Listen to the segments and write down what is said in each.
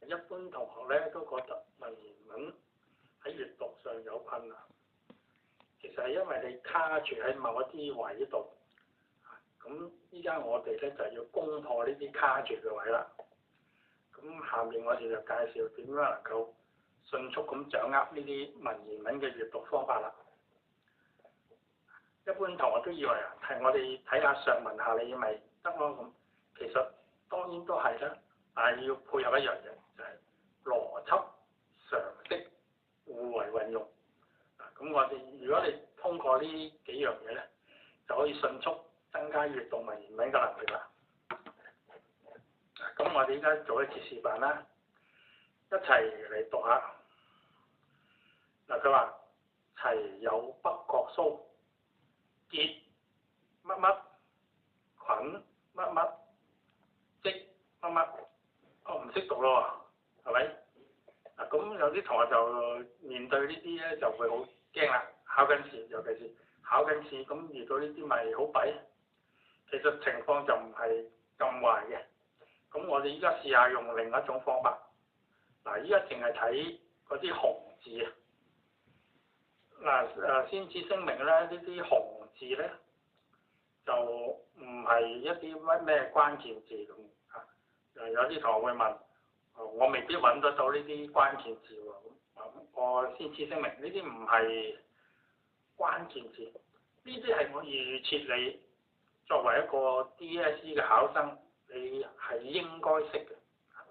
一般同學咧都覺得文言文喺閱讀上有困難，其實係因為你卡住喺某一啲位度。咁依家我哋咧就要攻破呢啲卡住嘅位啦。咁下面我哋就介紹點樣能夠迅速咁掌握呢啲文言文嘅閱讀方法啦。一般同學都以為係我哋睇下上文下理咪得咯咁，其實當然都係啦，但係要配合一樣嘢，就係邏輯常識互為運用。咁我哋如果你通過呢幾樣嘢咧，就可以迅速增加閱讀文言文嘅能力啦。咁我哋而家做一次示範啦，一齊嚟讀下。嗱，佢話齊有北國蘇，結乜乜，菌乜乜，織乜乜。我唔識讀咯喎，係咪？嗱，咁有啲同學就面對呢啲咧就會好驚啦，考緊試，尤其是考緊試，咁遇到呢啲咪好弊。其實情況就唔係咁壞嘅。咁我哋依家試下用另一種方法。嗱，依家淨係睇嗰啲紅字啊。嗱，先至聲明咧，呢啲紅字咧就唔係一啲乜咩關鍵字咁啊。有啲同學會問，我未必揾得到呢啲關鍵字喎。我先至聲明，呢啲唔係關鍵字，呢啲係我預設你作為一個 DSE 嘅考生，你係應該識嘅。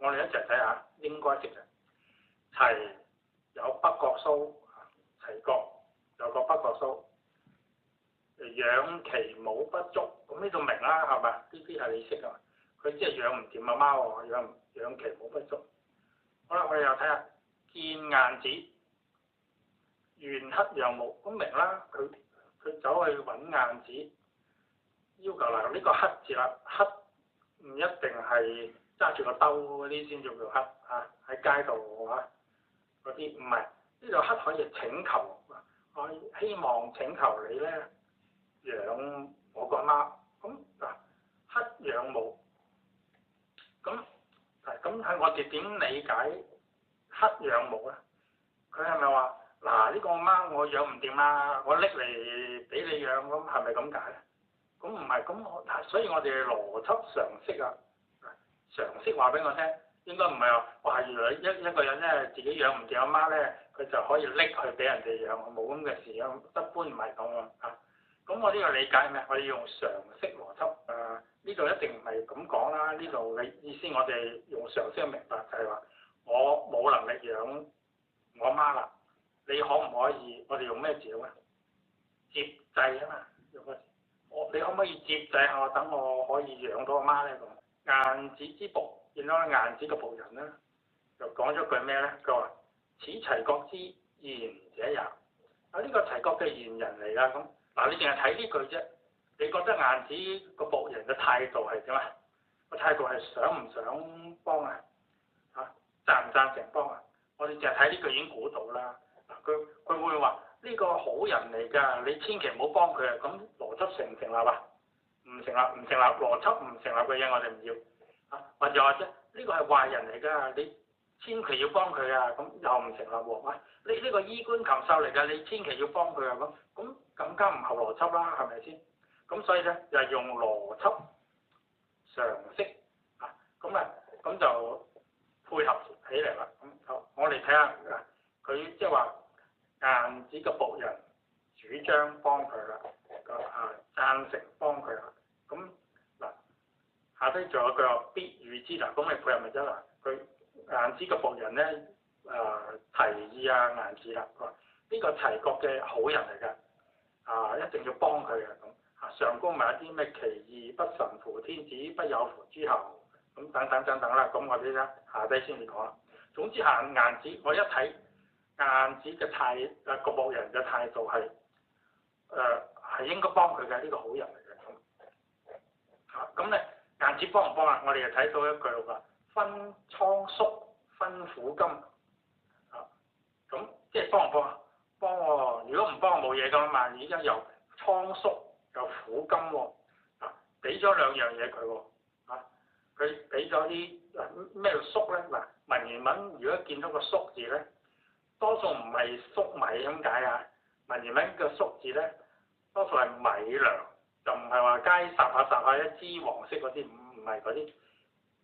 我哋一齊睇下應該識嘅。齊有北國蘇，齊國有個北國蘇。養其母不足，咁呢度明啦，係嘛？呢啲係你識㗎嘛？佢即係養唔掂阿媽喎，養其母不足。好啦，我哋又睇下見晏子，願乞讓母，咁明啦，佢走去揾晏子，要求嗱呢個乞字啦，乞唔一定係揸住個兜嗰啲先叫做乞啊，喺街度啊嗰啲唔係，呢度乞可以請求，我希望請求你咧養我個媽，咁嗱乞讓母，咁係我哋點理解乞讓母咧？佢係咪話嗱呢個媽我養唔掂啦，我拎嚟俾你養，咁係咪咁解咧？咁唔係，咁所以我哋邏輯常識啊，常識話俾我聽，應該唔係話哇原來一個人咧自己養唔掂阿媽咧，佢就可以拎去俾人哋養，冇咁嘅事啊，一般唔係咁啊。咁我呢個理解咩？我哋用常識邏輯呢度一定唔係咁講啦。呢度嘅意思我哋用常識明白就係話，我冇能力養我媽啦，你可唔可以？我哋用咩字啊？接濟啊嘛，用個你可唔可以接濟下我，等我可以養到阿媽咧？咁晏子之僕，見到晏子嘅僕人咧，就講咗句咩咧？佢話：此齊國之賢者也。啊，呢個齊國嘅賢人嚟㗎咁。嗱，你淨係睇呢句啫，你覺得晏子個僕人嘅態度係點啊？個態度係想唔想幫啊？贊唔贊成幫啊？我哋淨係睇呢句已經估到啦。嗱，佢會話呢個好人嚟㗎，你千祈唔好幫佢啊！咁邏輯成唔成立啊？唔成立，唔成立，邏輯唔成立嘅嘢我哋唔要啊。或者呢個係壞人嚟㗎，你千祈要幫佢啊！咁又唔成立喎。喂，呢個衣冠禽獸嚟㗎，你千祈要幫佢啊！咁更加唔合邏輯啦，係咪先？咁所以咧就係用邏輯常識啊，咁就配合起嚟啦。咁好，我哋睇下佢即係話晏子嘅僕人主張幫佢啦，贊成幫佢啦。咁嗱，下低仲有句話必與之啦，咁你配合咪得啦？佢晏子嘅僕人咧提議晏子啦，佢話呢個齊國嘅好人嚟㗎。一定要幫佢嘅咁。上高咪有啲咩其義不臣乎天子，不友乎諸侯咁等等啦。咁我哋咧下低先至講啦。總之晏子，我一睇晏子嘅個僕人嘅態度係應該幫佢嘅，呢個好人嚟嘅咁。咁咧晏子幫唔幫啊？我哋就睇到一句話：分倉粟，分苦金。咁即係幫唔幫啊？幫喎，如果唔幫冇嘢㗎嘛，而家又倉粟又苦金喎，俾咗兩樣嘢佢喎，佢俾咗啲咩叫粟咧？嗱，文言文如果見到個粟字咧，多數唔係粟米咁解啊。文言文個粟字咧，多數係米糧，就唔係話街霎下一支黃色嗰啲，唔係嗰啲。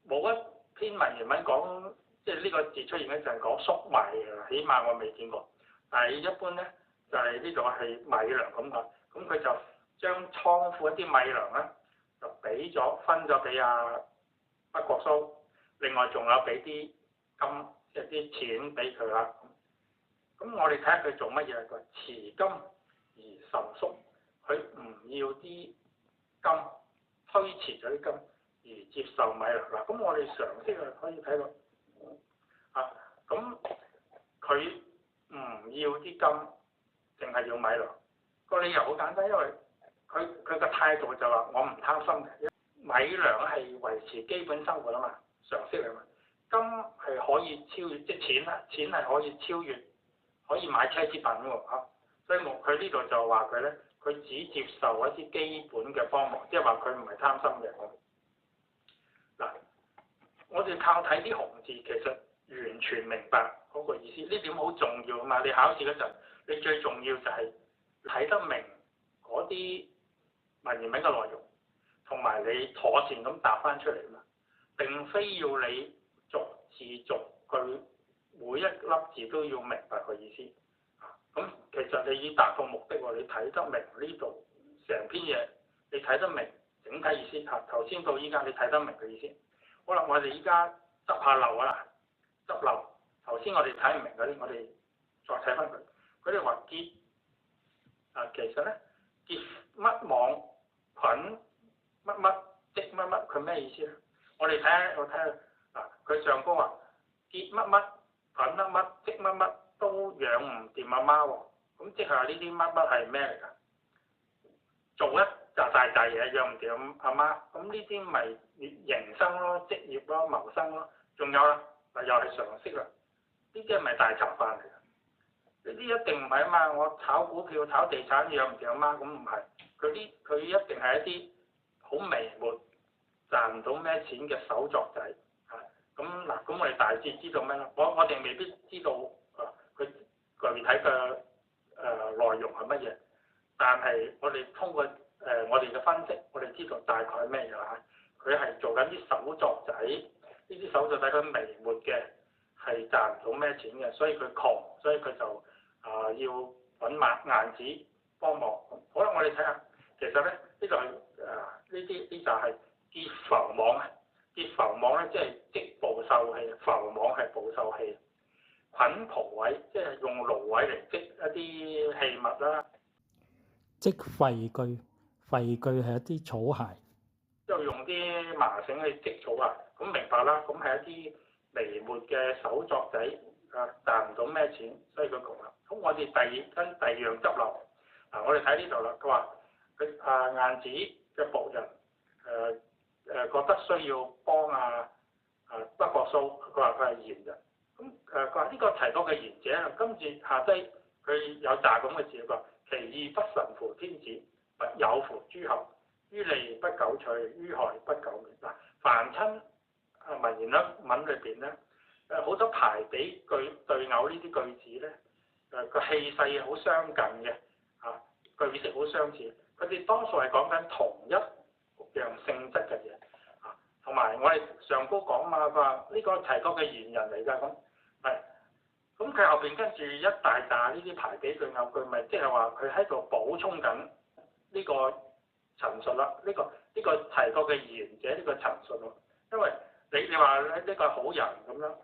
冇一篇文言文講，即係呢個字出現咧就係講粟米嘅，起碼我未見過。但係一般咧就係呢度係米糧咁講，咁佢就將倉庫一啲米糧咧就分咗俾北國蘇，另外仲有俾啲金，即係啲錢俾佢啦。咁我哋睇下佢做乜嘢？佢辭金而受粟，佢唔要啲金，推遲咗啲金而接受米糧啦。咁我哋常識可以睇到咁佢唔要啲金，淨係要米糧。個理由好簡單，因為佢個態度就話我唔貪心嘅，米糧係維持基本生活啊嘛，常識嚟嘛。金係可以超越，即係錢係可以超越，可以買奢侈品喎。所以佢呢度就話佢咧，佢只接受一啲基本嘅幫忙，即係話佢唔係貪心嘅。嗱，我哋靠睇啲紅字，其實完全明白嗰個意思，呢點好重要啊嘛！你考試嗰陣，你最重要就係睇得明嗰啲文言文嘅內容，同埋你妥善咁答翻出嚟啊嘛！並非要你逐字逐句每一粒字都要明白個意思。咁其實你已達到目的喎，你睇得明呢度成篇嘢，你睇得明整體意思。頭先到依家你睇得明嘅意思。好啦，我哋依家執下漏啊，執漏。頭先我哋睇唔明嗰啲，我哋再睇翻佢。佢哋話結其實咧結乜網捆乜乜織乜乜，佢咩意思咧？我睇下佢上高話結乜乜捆乜乜織乜乜都養唔掂阿媽喎，咁即係話呢啲乜乜係咩嚟㗎？做一大嘢養唔掂阿媽，咁呢啲咪營生咯、職業咯、謀生咯，仲有啦，又係常識啦，呢啲係咪大茶飯嚟㗎？呢啲一定唔係啊嘛！我炒股票、炒地產養唔掂阿媽，咁唔係，佢一定係一啲好微末賺唔到咩錢嘅手作仔嚇。咁我哋大致知道咩咧？我哋未必知道佢具體嘅內容係乜嘢，但係我哋通過我哋嘅分析，我哋知道大概係咩嘢啦。佢係做緊啲手作仔，呢啲手作仔佢微末嘅，係賺唔到咩錢嘅，所以佢窮，所以佢就要揾硬紙幫忙。好啦，我哋睇下，其實咧呢度呢就係結浮網啊，結浮網咧即係織布繡器，浮網係布繡器。捆蒲葦即係用蘆葦嚟織一啲器物啦。織廢具，廢具係一啲草鞋，即係用啲麻繩去織草啊。咁明白啦，咁係一啲微末嘅手作仔賺唔到咩錢，所以佢窮啦。咁我哋第二樣執漏我哋睇呢度啦。佢話佢晏子嘅僕人覺得需要幫北國蘇，佢話佢係賢人。咁佢話呢個提到嘅賢者，跟住下低佢有紮咁嘅字，佢話其義不臣乎天子，不有乎諸侯，於利不久取，於害不久滅。嗱，凡親文言文裏邊咧，好多排比句對偶呢啲句子咧，個氣勢好相近嘅句式好相似，佢哋多數係講緊同一樣性質嘅嘢同埋我哋上高講嘛，佢話呢個提過嘅賢人嚟㗎，咁佢後邊跟住一大紮呢啲排比對偶句，咪即係話佢喺度補充緊呢個陳述啦，呢個提過嘅賢者呢個陳述咯。因為你話呢個係好人咁樣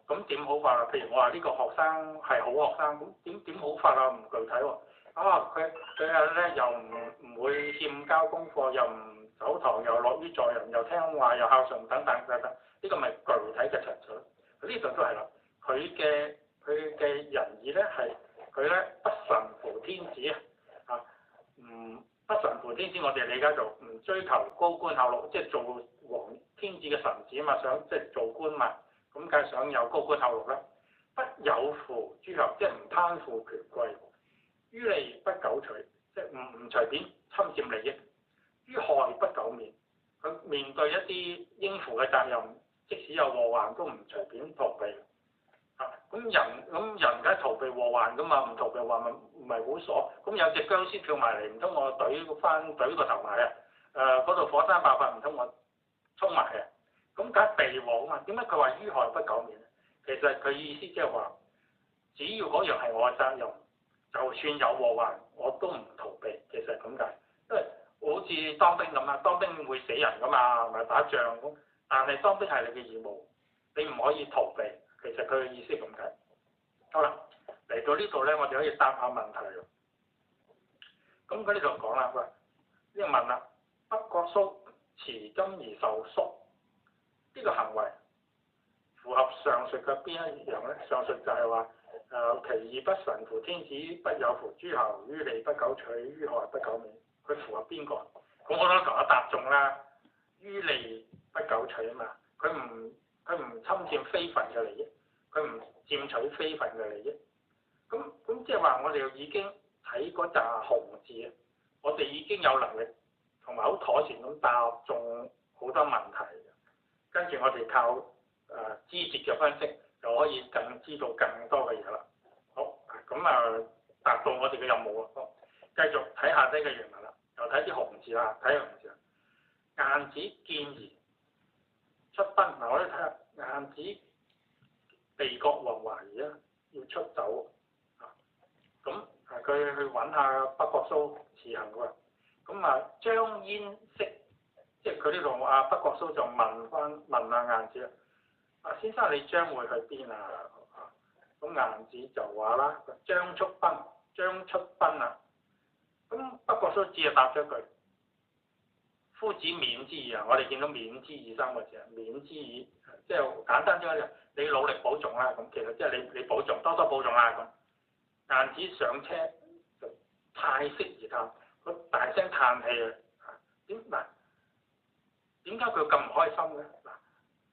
咁點好法啊？譬如我話呢個學生係好學生，咁點好法啊？唔具體喎。佢咧又唔會欠交功課，又唔走堂，又樂於助人，又聽話，又孝順等等，呢個咪具體嘅陳述咯。呢度都係啦，佢嘅仁義咧係佢咧不臣乎天子不臣乎天子，我哋理解做唔追求高官厚祿，即係做天子嘅臣子嘛，想即係做官嘛，咁梗係想有高官厚祿啦。不有乎諸侯，即係唔貪腐權貴。於利不久取，即係唔隨便侵佔利益。於害不久免，佢面對一啲應負嘅責任，即使有禍患都唔隨便逃避。咁人梗係逃避禍患噶嘛，唔逃避禍患唔係好傻。咁有隻僵屍跳埋嚟，唔通我懟個頭埋啊？嗰度火山爆發，唔通我衝埋啊？咁梗係避禍啊嘛。點解佢話於害不久免？其實佢意思即係話，只要嗰樣係我嘅責任，就算有禍患我都唔逃避。其實係咁解，因為好似當兵咁啊，當兵會死人噶嘛，咪打仗咁。但係當兵係你嘅義務，你唔可以逃避。其實佢嘅意思咁解。好啦，嚟到呢度咧，我哋可以答下問題咯。咁佢呢度講啦，喂，呢個問啦，北國蘇持金而受縮，呢個行為符合上述嘅邊一樣咧？上述就係話其義不臣乎天子，不有乎諸侯，於利不久取，於害不久免。佢符合邊個？咁我都同佢答中啦，於利不久取啊嘛，佢唔侵佔非分嘅利益，佢唔佔取非分嘅利益。咁即係話我哋已經睇嗰紮紅字啊，我哋已經有能力同埋好妥善咁答中好多問題。跟住我哋靠枝節嘅分析，就可以更知道更多嘅嘢啦。好，咁達到我哋嘅任務啊！繼續睇下低嘅原文啦，又睇啲紅字啦，睇紅字。晏子見而出奔，嗱我哋睇下晏子被國王懷疑啊，要出走啊，咁佢去揾下北國蘇辭行喎，咁張焉識，即係佢呢度北國蘇就問晏子啊，先生你將會去邊啊？咁晏子就話啦，將出奔啊，咁北國蘇只係答咗句。夫子免之矣啊！我哋見到免之矣三個字啊，免之矣，即係簡單啲你努力保重啦。咁其實即係你保重，多多保重啦。咁晏子上車就嘆息而嘆，佢大聲嘆氣啊！點解佢咁唔開心咧？嗱，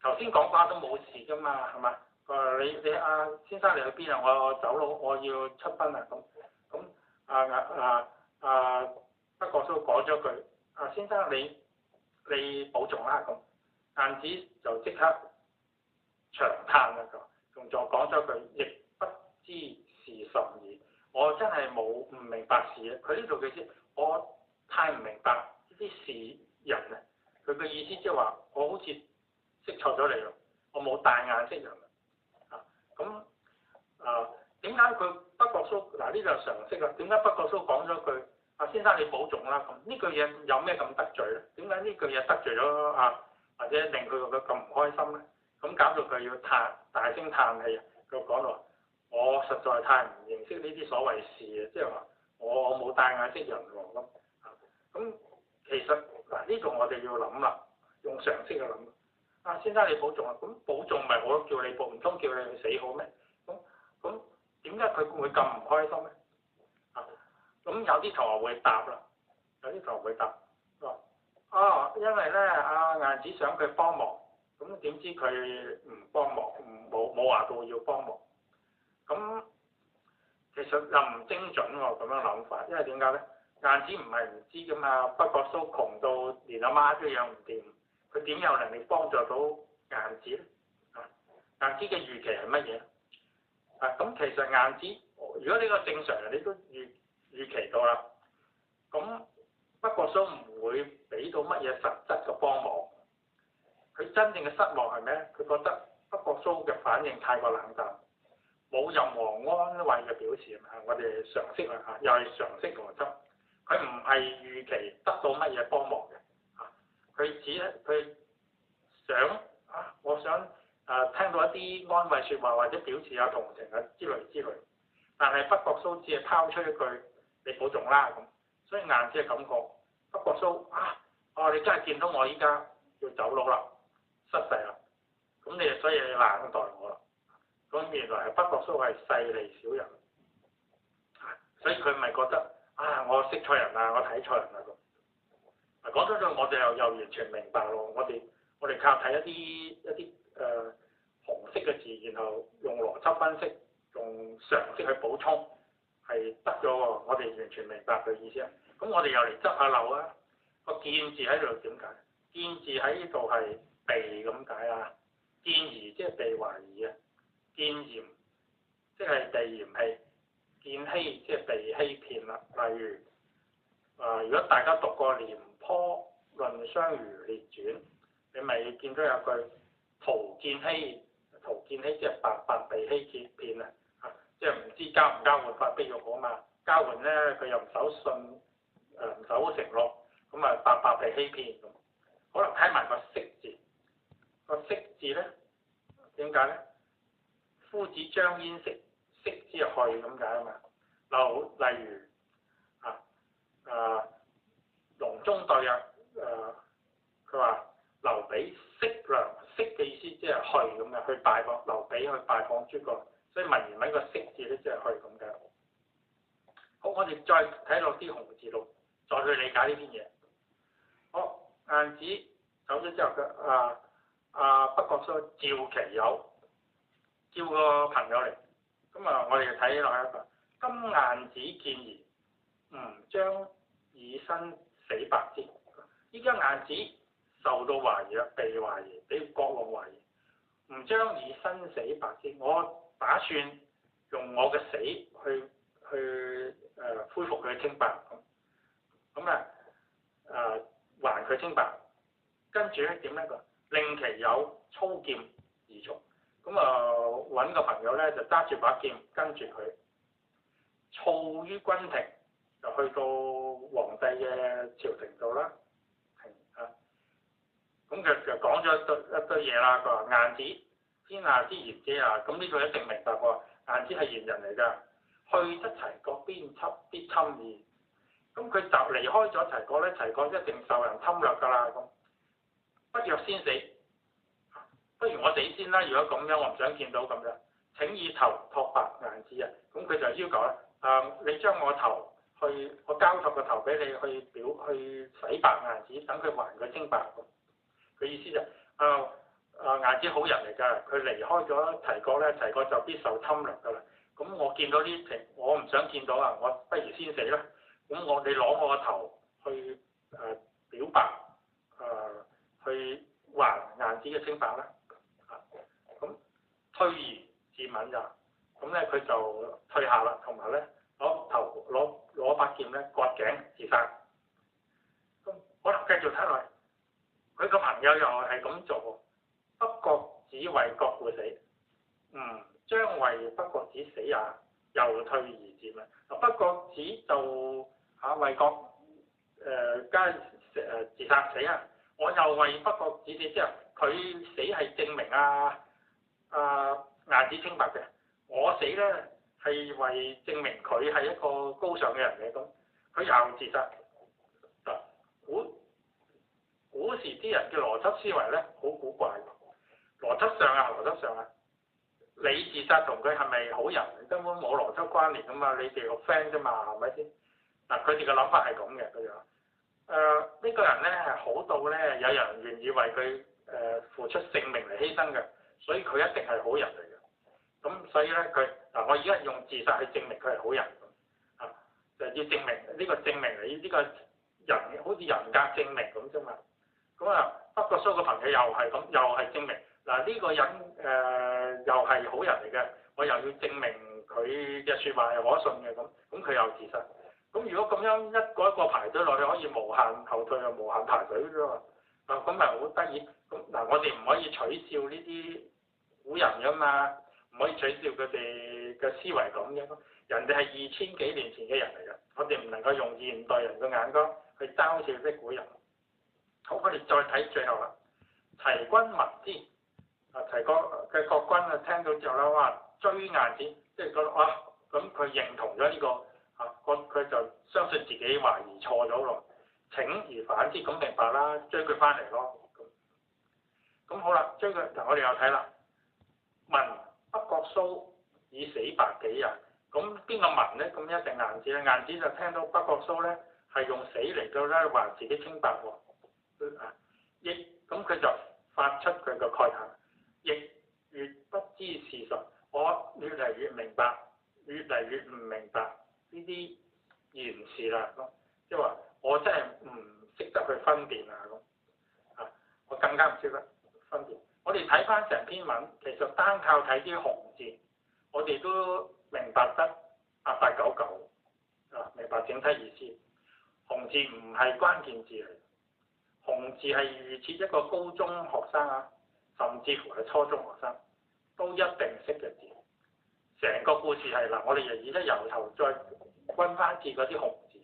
頭先講話都冇事噶嘛，係嘛？佢話你先生你去邊啊？我走佬，我要出奔啊！咁北國蘇講咗句。先生你保重啦。咁晏子就即刻長嘆啦，仲講咗句亦不知是甚矣。我真係唔明白事嘅。佢呢度嘅意思，我太唔明白呢啲事人啊。佢嘅意思即係話，我好似識錯咗你咯，我冇帶眼識人啊。咁點解佢北國蘇嗱呢個常識啊？點解北國蘇講咗句？先生你保重啦。咁呢句嘢有咩咁得罪咧？點解呢句嘢得罪咗或者令佢咁唔開心咧？咁搞到佢要大聲嘆氣啊！佢講到話，我實在太唔認識呢啲所謂事啊，即係話我冇帶眼識人喎咁。咁其實呢度我哋要諗啦，用常識去諗。先生你保重啊！咁保重咪我叫你保，唔通叫你去死好咩？咁點解佢會咁唔開心咧？咁有啲同學會答啦，因為咧晏子想佢幫忙，咁點知佢唔幫忙，冇話到要幫忙。咁其實又唔精準喎，咁樣諗法，因為點解咧？晏子唔係唔知噶嘛，北國蘇窮到連阿媽都養唔掂，佢點有能力幫助到晏子咧？晏子嘅預期係乜嘢？咁其實晏子，如果呢個正常人，你都預期到啦，咁北國蘇唔會俾到乜嘢實質嘅幫忙。佢真正嘅失望係咩？佢覺得北國蘇嘅反應太過冷淡，冇任何安慰嘅表示。我哋常識啦，又係常識邏輯。佢唔係預期得到乜嘢幫忙嘅。佢想我想聽到一啲安慰説話或者表示下同情啊之類。但係北國蘇只係拋出一句。你保重啦咁，所以晏子嘅感覺，北國蘇你真係見到我依家要走佬啦，失勢啦，咁你所以冷待我啦，咁原來係北國蘇係勢利小人，所以佢咪覺得我識錯人啦，我睇錯人啦咁。講到我哋又完全明白咯，我哋靠睇一啲紅色嘅字，然後用邏輯分析，用常識去補充。係得咗喎，我哋完全明白佢意思啊！咁我哋又嚟執下漏啊！個見字喺度點解？見字喺呢度係避咁解啊！見疑即係被懷疑嘅，見嫌即係被嫌棄，見欺即係被欺騙啦。例如如果大家讀過《廉頗論相如列傳》，你咪見到有句徒見欺，徒見欺即係白白被欺騙啊！即係唔知交唔交換法必欲可嘛，交換咧佢又唔守信，唔守承諾，咁啊白白被欺騙咁。可能睇埋個識字，個識字咧點解咧？夫子將焉識，識之去咁解啊嘛。例如隆中對佢話劉備識良，識嘅意思即係去咁嘅，去拜訪劉備去拜訪諸葛，所以文言文個識字咧即係去咁嘅。好，我哋再睇落啲紅字度，再去理解呢篇嘢。好，晏子走咗之後嘅北國蘇召其友，叫個朋友嚟，咁我哋就睇落去一個今晏子見疑，吾將以身死白之。依家晏子受到懷疑啦，被懷疑，俾國王懷疑，吾將以身死白之。我打算用我嘅死去恢復佢嘅清白，咁還佢清白。跟住咧點咧？令其友操劍而從。咁揾個朋友咧就揸住把劍跟住佢，操於軍庭，就去到皇帝嘅朝廷度啦。咁佢就講咗一堆嘢啦。佢話晏子天下之賢者啊，咁呢個一定明白喎。晏子係賢人嚟㗎，去則齊國必侵矣。咁佢就離開咗齊國咧，齊國一定受人侵略㗎啦。咁不若先死，不如我死先啦。如果咁樣，我唔想見到咁樣。請以頭託白晏子啊。咁佢就要求啦，你將我頭我交託個頭俾你去洗白晏子，等佢還佢清白。佢意思就晏子好人嚟㗎，佢離開咗齊國咧，齊國就必受侵略㗎啦。咁我見到呢情，我唔想見到啊，我不如先死啦。咁你攞我個頭去表白，去還晏子嘅清白啦。咁退而自刎就，咁咧佢就退下啦，同埋咧攞把劍咧割頸自殺。咁好啦，繼續睇落去。佢個朋友又係咁做，北國子為國故死，將為北國子死也，又退而自刎。北國子就為國自殺死啊！我又為北國子死之後，佢死係證明晏子清白嘅，我死咧係為證明佢係一個高尚嘅人嘅。咁佢又自殺。古時啲人嘅邏輯思維咧好古怪，邏輯上啊，你自殺同佢係咪好人根本冇邏輯關聯㗎嘛，你哋個 friend 啫嘛，係咪先？佢哋嘅諗法係咁嘅，佢就呢個人咧係好到咧，有人願意為佢付出性命嚟犧牲嘅，所以佢一定係好人嚟嘅。咁所以咧我而家用自殺去證明佢係好人，就要證明呢個證明你呢個人好似人格證明咁啫嘛。咁北國蘇嘅朋友又係咁，又係證明呢個人又係好人嚟嘅，我又要證明佢嘅説話係可信嘅。咁佢又自殺。咁如果咁樣一個一個排隊落去，可以無限後退又無限排隊啫嘛。咁咪好得意。咁我哋唔可以取笑呢啲古人㗎嘛，唔可以取笑佢哋嘅思維咁嘅。人哋係2000幾年前嘅人嚟嘅，我哋唔能夠用現代人嘅眼光去嘲笑啲古人。好，我哋再睇最後啦。齊軍聞之，齊國嘅國君聽到之後啦，哇，追晏子，即係覺得哇，咁佢認同咗呢個，佢就相信自己懷疑錯咗咯，請而反之，咁明白啦，追佢翻嚟咯。咁好啦，追佢我哋又睇啦。聞北國蘇以死白己啊，咁邊個聞咧？咁一定晏子啦。晏子就聽到北國蘇咧係用死嚟到咧還自己清白喎。咁佢就發出佢個慨嘆，亦越不知事實，我越嚟越明白，越嚟越唔明白呢啲言事啦。即係話我真係唔識得去分辨啊。我更加唔識得分辨。我哋睇翻成篇文，其實單靠睇啲紅字，我哋都明白得8899明白整體意思。紅字唔係關鍵字嚟，紅字係預設一個高中學生甚至乎係初中學生都一定識嘅字。成個故事係嗱，我哋而家由頭再溫翻次嗰啲紅字。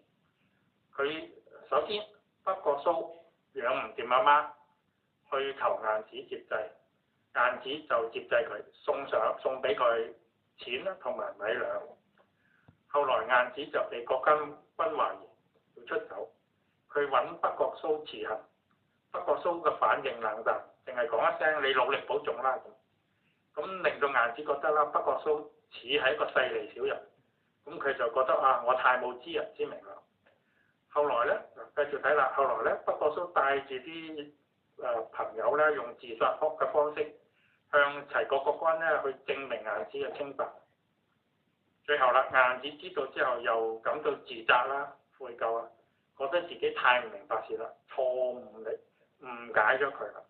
佢首先北國蘇養唔掂阿媽，去求晏子接濟，晏子就接濟佢，送俾佢錢啦同埋米糧。後來晏子就被國軍懷疑要出走，佢揾北國蘇辭行，北國蘇嘅反應冷淡，淨係講一聲你努力保重啦咁令到晏子覺得啦，北國蘇似係一個勢利小人，咁佢就覺得我太冇知人之明啦。後來咧，繼續睇啦。後來咧，北國蘇帶住啲朋友咧，用自殺嘅方式向齊國國軍咧去證明晏子嘅清白。最後啦，晏子知道之後又感到自責啦、悔疚啦，覺得自己太唔明白事啦，錯誤地誤解咗佢啦。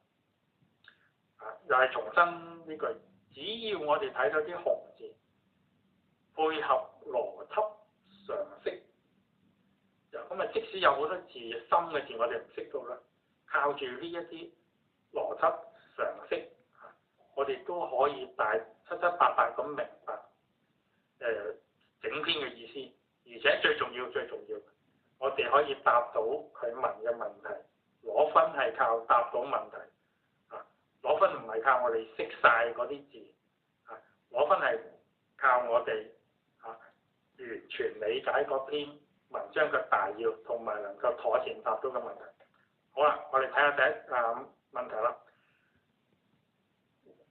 又係重申呢句，只要我哋睇到啲紅字，配合邏輯常識。咁即使有好多字深嘅字我哋唔識到啦，靠住呢一啲邏輯常識，我哋都可以七七八八咁明白整篇嘅意思，而且最重要，我哋可以答到佢問嘅問題，攞分係靠答到問題，攞分唔係靠我哋識晒嗰啲字，攞分係靠我哋完全理解嗰篇文章嘅大要，同埋能夠妥善答到嘅問題。好啦，我哋睇下第一問題啦。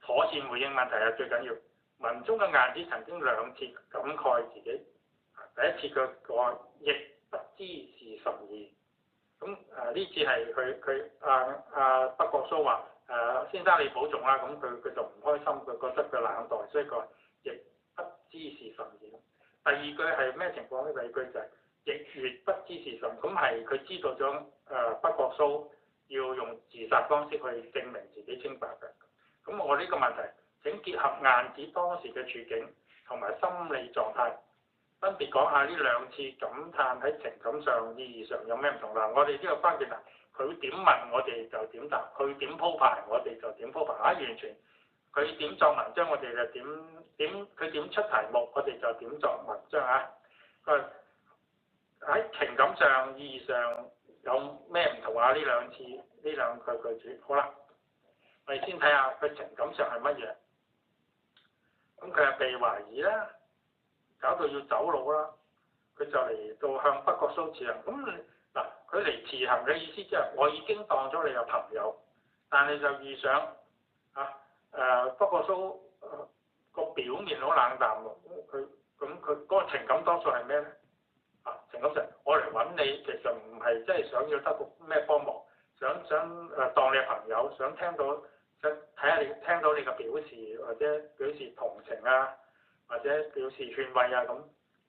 妥善回應問題係最緊要。文中嘅晏子曾經兩次感慨自己，第一次佢講亦不知是甚意。咁呢次係佢北國蘇話先生你保重啦，咁佢就唔開心，佢覺得佢冷待，所以佢話亦不知是甚意。第二句係咩情況咧？第二句就係、亦越不知是甚，咁係佢知道咗北國蘇要用自殺方式去證明自己清白嘅。咁我呢個問題請結合晏子當時嘅處境同埋心理狀態，分別講下呢兩次感嘆喺情感上、意義上有咩唔同啦。我哋呢個關鍵係佢點問我哋就點答，佢點鋪排我哋就點鋪排。完全佢點作文章我哋就佢點出題目我哋就點作文章佢喺情感上、意義上有咩唔同呢兩句句子。好啦，我哋先睇下佢情感上係乜嘢。咁佢係被懷疑啦，搞到要走佬啦，佢就嚟到向北國蘇辭行。咁嗱，佢嚟辭行嘅意思即係我已經當咗你嘅朋友，但係就遇上北國蘇個表面好冷淡喎。佢嗰個情感多數係咩咧？情感上我嚟揾你，其實唔係真係想要得到咩幫忙，想當你係朋友，想睇下你聽到你嘅表示，或者表示同情或者表示勸慰咁，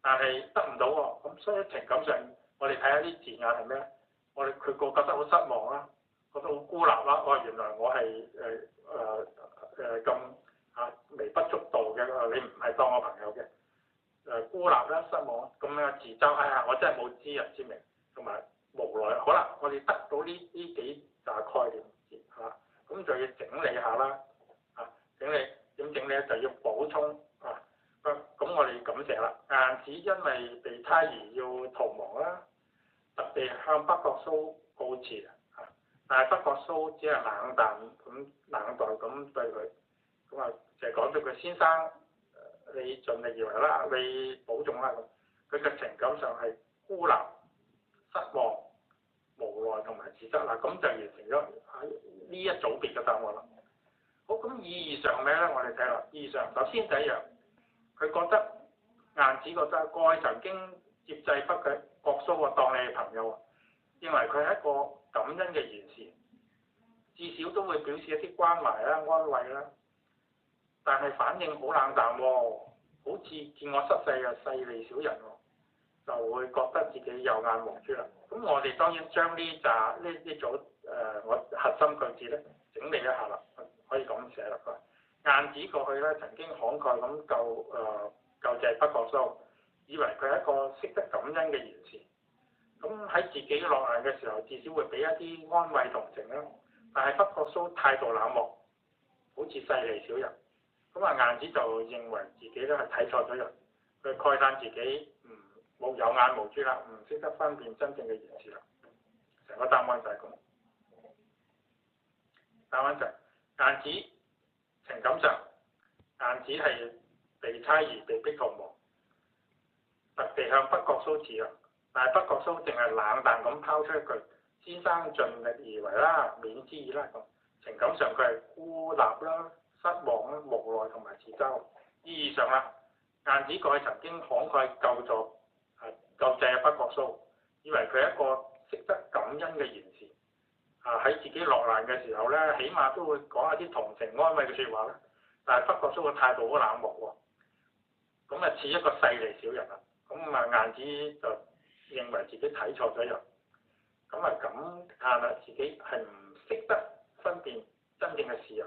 但係得唔到喎。咁所以情感上我哋睇下啲字眼係咩咧？佢覺得好失望啦，覺得好孤立啦。原來我係咁微不足道嘅，你唔係當我朋友嘅。孤立啦、失望，咁樣自嘲，我真係冇知人之明，同埋無奈。好啦，我哋得到呢幾大概念咁就要整理下啦，整理點整理咧？就要補充咁我哋咁寫啦。晏子因為被猜疑要逃亡啦，特別向北國蘇告辭但係北國蘇只係冷待咁對佢，咁就係講咗佢先生。你盡力而為啦，你保重啦咁。佢嘅情感上係孤立、失望、無奈同埋自責啦，咁就完成咗呢一組別嘅答案啦。好，咁意義上咩咧？我哋睇啦，意義上首先第一樣，佢覺得晏子覺得過去曾經接濟北國蘇當你係朋友，認為佢係一個感恩嘅賢士，至少都會表示一啲關懷啦、安慰啦。但係反應好冷淡喎，好似見我失勢嘅勢利小人喎，就會覺得自己有眼無珠啦。咁我哋當然將呢組我核心句子咧整理一下啦，可以咁晏子過去咧曾經慷慨咁救濟北國蘇，以為佢係一個識得感恩嘅賢士。咁喺自己落難嘅時候，至少會俾一啲安慰同情啦。但係北國蘇態度冷漠，好似勢利小人。咁晏子就認為自己咧係睇錯咗人，佢慨嘆自己有眼無珠啦，唔識得分辨真正嘅賢士啦。成個答案就係咁。答案就係晏子情感上，晏子係被猜疑、被逼逃亡，特地向北國蘇辭讓。但係北國蘇淨係冷淡咁拋出一句：先生盡力而為啦，免之矣啦。咁情感上佢係孤立啦、失望啦、無奈同埋自嘲。意義上啦，晏子過去曾經慷慨救濟北國蘇，以為佢係一個識得感恩嘅賢士。喺自己落難嘅時候咧，起碼都會講一啲同情安慰嘅説話啦。但係北國蘇嘅態度好冷漠喎，咁似一個勢利小人啦。咁晏子就認為自己睇錯咗人，咁感嘆啦，自己係唔識得分辨真正嘅事人。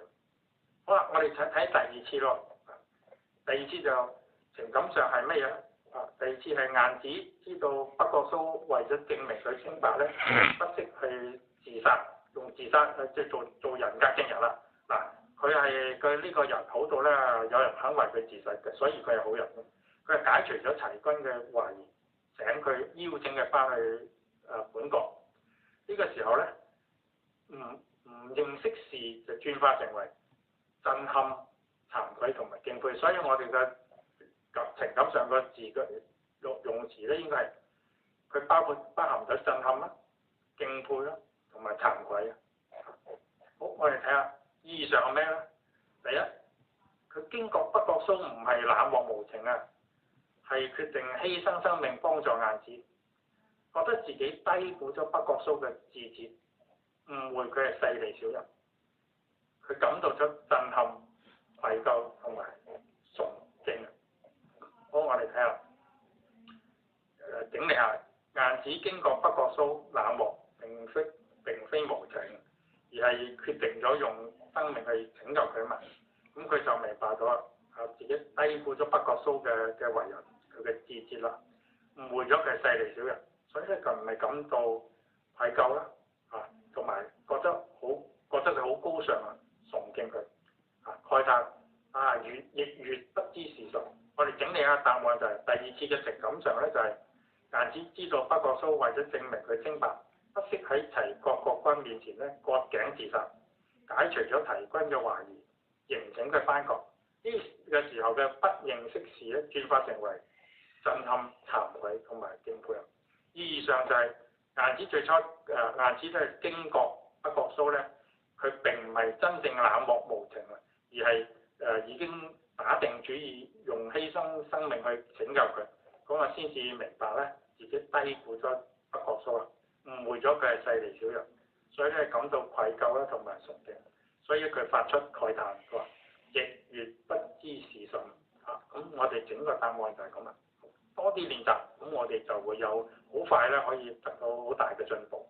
好啦，我哋睇第二次咯。第二次就情感上係乜嘢咧？第二次係晏子知道北國蘇為咗證明佢清白咧，不惜去自殺，用自殺即係做人格證人啦。嗱，佢呢個人好到咧，有人肯為佢自殺嘅，所以佢係好人。佢係解除咗齊軍嘅懷疑，請佢邀請佢翻去本國。呢個時候咧，唔認識事就轉化成為震撼、慚愧同埋敬佩。所以我哋嘅情感上個字嘅用詞咧，應該係佢包含咗震撼啦、敬佩啦同埋慚愧。好，我哋睇下意義上係咩咧？第一，佢經過北國蘇唔係冷漠無情啊，係決定犧牲生命幫助晏子，覺得自己低估咗北國蘇嘅志節，誤會佢係勢利小人，佢感到咗震撼、愧疚同埋崇敬。好，我哋睇下整理下，晏子經過北國蘇冷漠，並非無情，而係決定咗用生命去拯救佢嘛。咁佢就明白咗自己低估咗北國蘇嘅為人，佢嘅志節啦，誤會咗佢係勢利小人，所以咧佢唔係感到愧疚啦，同埋覺得佢好高尚啊，崇敬佢，慨嘆越不知是誰。我哋整理下答案就係第二次嘅情感上咧，就係晏子知道北國蘇為咗證明佢清白，不惜喺齊國軍面前咧割頸自殺，解除咗齊軍嘅懷疑，迎請佢返國。呢個時候嘅不認識事咧，轉化成為震撼、慚愧同埋敬佩。意義上就係晏子最初晏子都係經過北國蘇咧，佢並唔係真正冷漠無情啊，而係已經打定主意用犧牲生命去拯救佢，咁先至明白咧自己低估咗北國蘇啦，誤會咗佢係勢利小人，所以咧感到愧疚啦同埋崇敬，所以佢發出慨嘆，佢話亦越不知是誰咁我哋整個答案就係咁啦。多啲練習，咁我哋就會有好快咧可以得到好大嘅進步。